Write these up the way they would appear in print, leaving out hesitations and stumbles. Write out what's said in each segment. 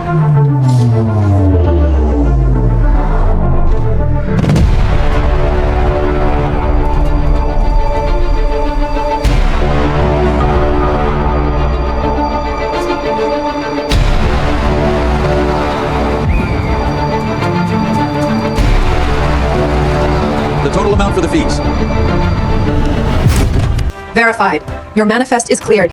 The total amount for the fees. Verified. Your manifest is cleared.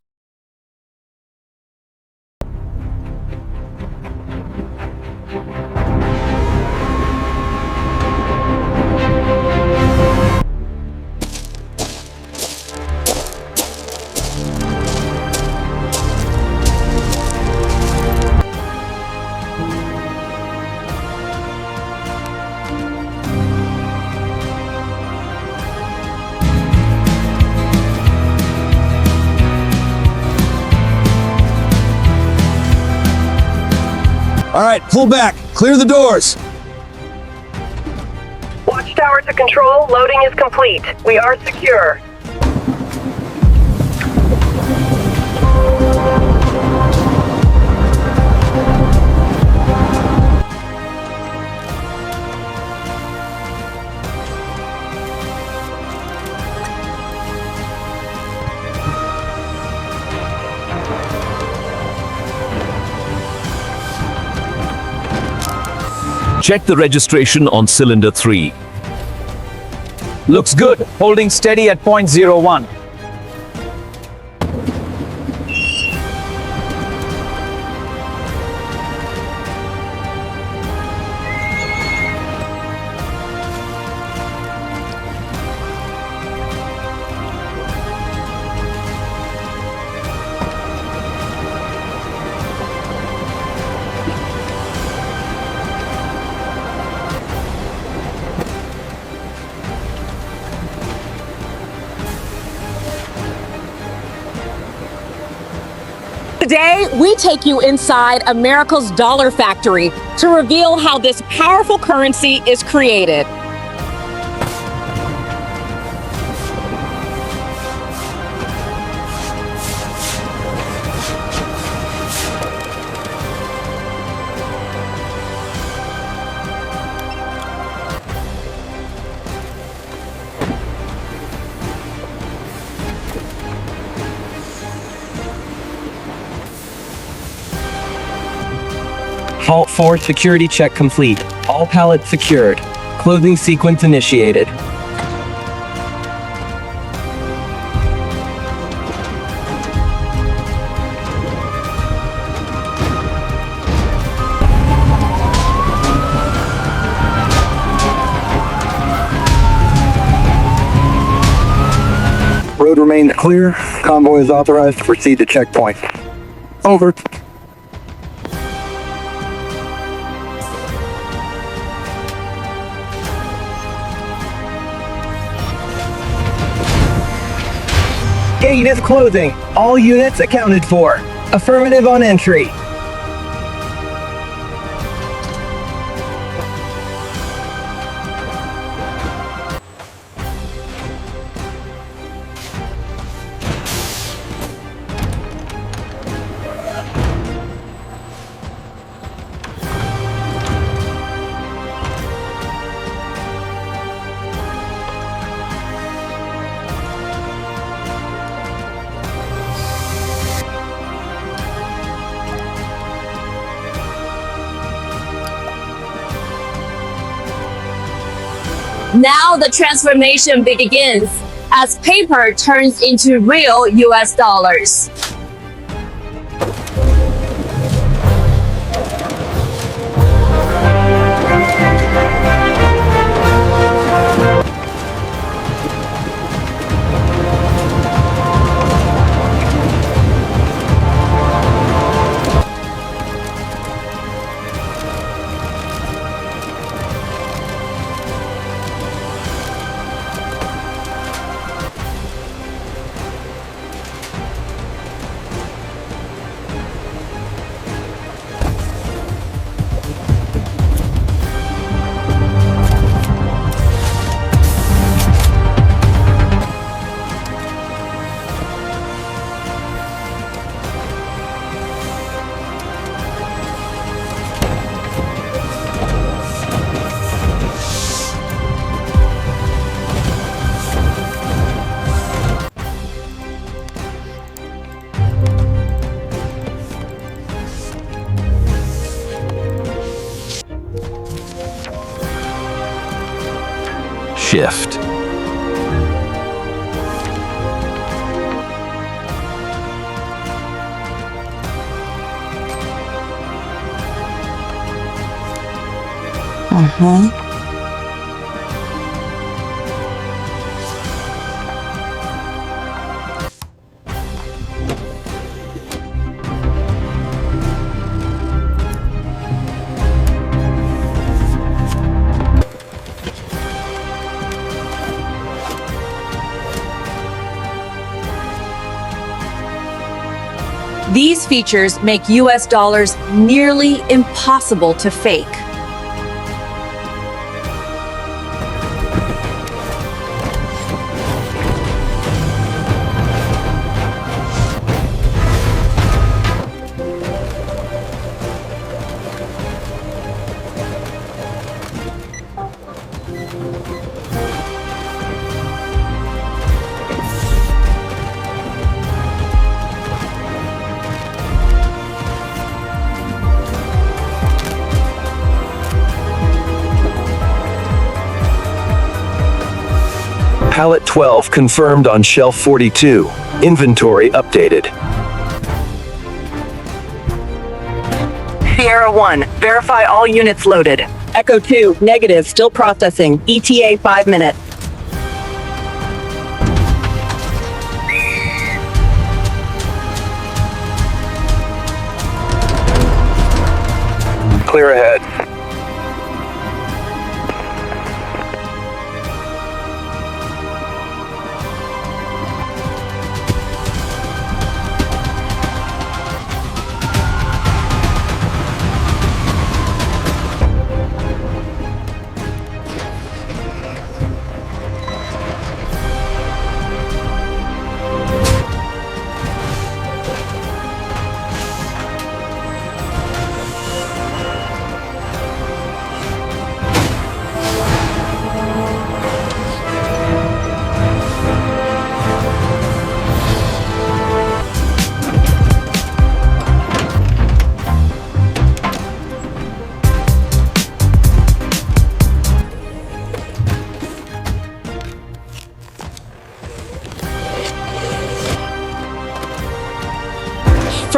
All right, pull back. Clear the doors. Watchtower to control. Loading is complete. We are secure. Check the registration on cylinder 3. Looks good. Holding steady at 0.01. Today, we take you inside America's dollar factory to reveal how this powerful currency is created. Halt 4 security check complete. All pallets secured. Closing sequence initiated. Road remains clear. Convoy is authorized to proceed to checkpoint. Over. Gate is closing. All units accounted for. Affirmative on entry. Now the transformation begins as paper turns into real US dollars. shift. These features make US dollars nearly impossible to fake. Pallet 12 confirmed on shelf 42. Inventory updated. Sierra 1, verify all units loaded. Echo 2, negative, still processing. ETA 5 minutes. Clear ahead.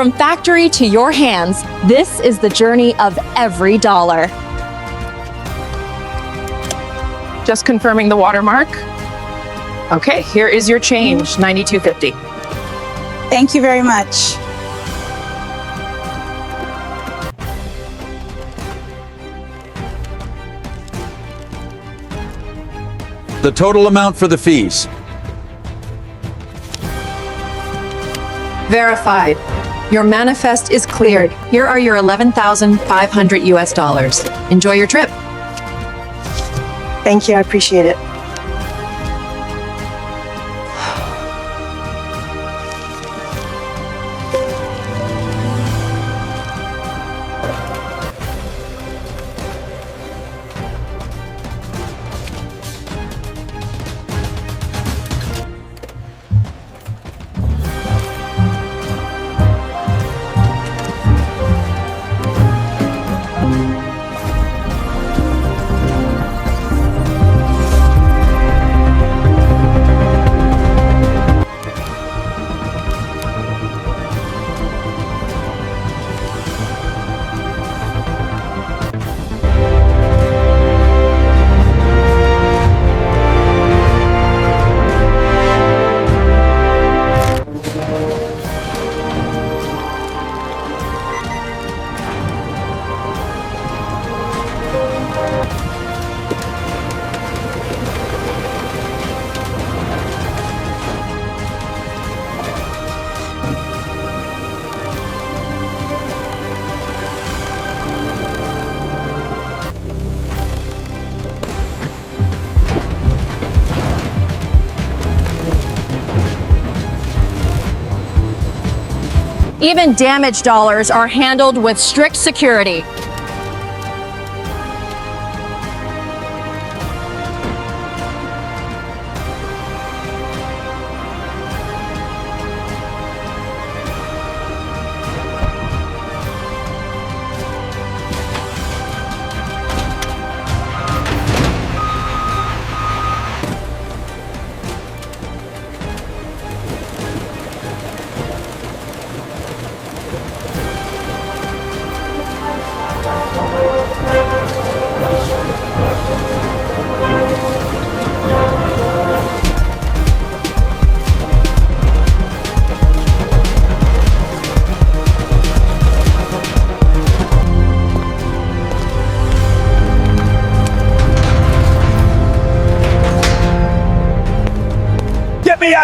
From factory to your hands, this is the journey of every dollar. Just confirming the watermark. Okay, here is your change, $92.50. Thank you very much. The total amount for the fees. Verified. Your manifest is cleared. Here are your 11,500 US dollars. Enjoy your trip. Thank you, I appreciate it. Even damaged dollars are handled with strict security.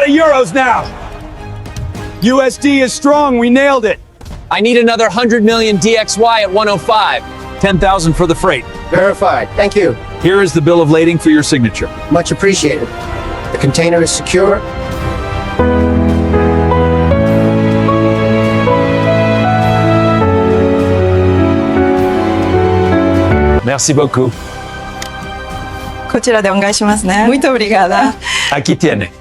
of euros now. USD is strong. We nailed it. I need another 100 million DXY at 105. 10,000 for the freight. Verified. Thank you. Here is the bill of lading for your signature. Much appreciated. The container is secure. Merci beaucoup. こちらでお願いしますね。Muito obrigada. Aquí tiene.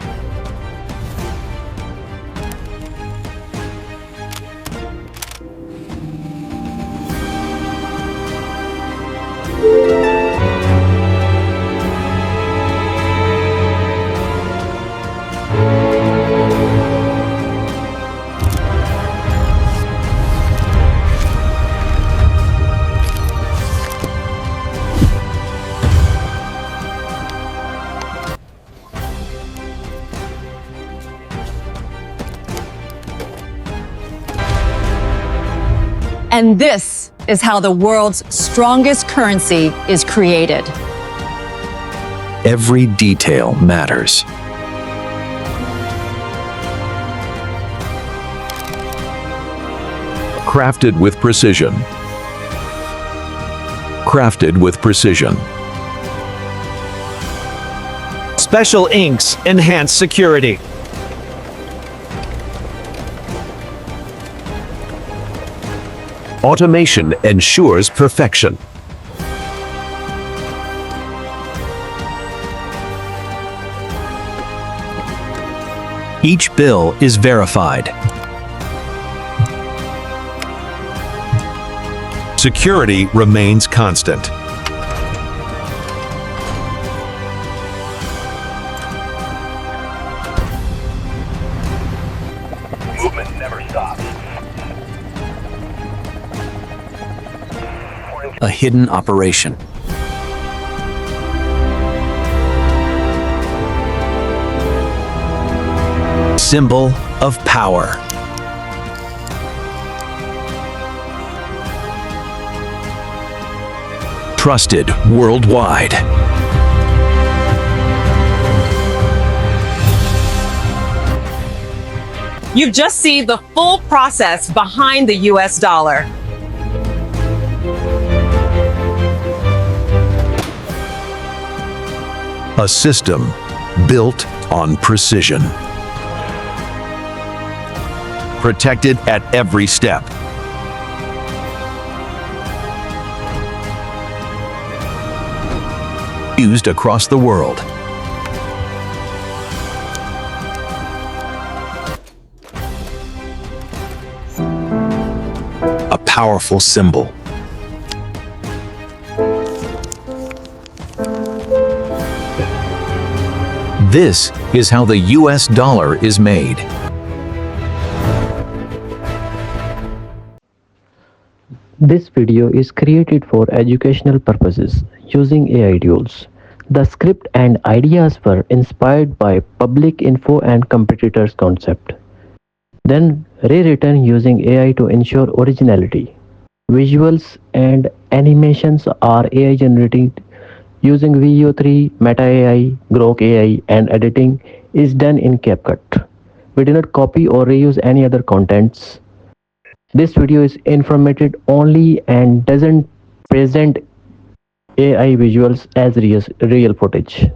And this is how the world's strongest currency is created. Every detail matters. Crafted with precision. Crafted with precision. Special inks enhance security. Automation ensures perfection. Each bill is verified. Security remains constant. Movement never stops. A hidden operation. Symbol of power. Trusted worldwide. You've just seen the full process behind the US dollar. A system built on precision. Protected at every step. Used across the world. A powerful symbol. This is how the US dollar is made. This video is created for educational purposes using AI tools. The script and ideas were inspired by public info and competitors concept, then rewritten using AI to ensure originality. Visuals and animations are AI generated using VO3, Meta AI, Grok AI, and editing is done in CapCut. We do not copy or reuse any other contents. This video is informative only and doesn't present AI visuals as real footage.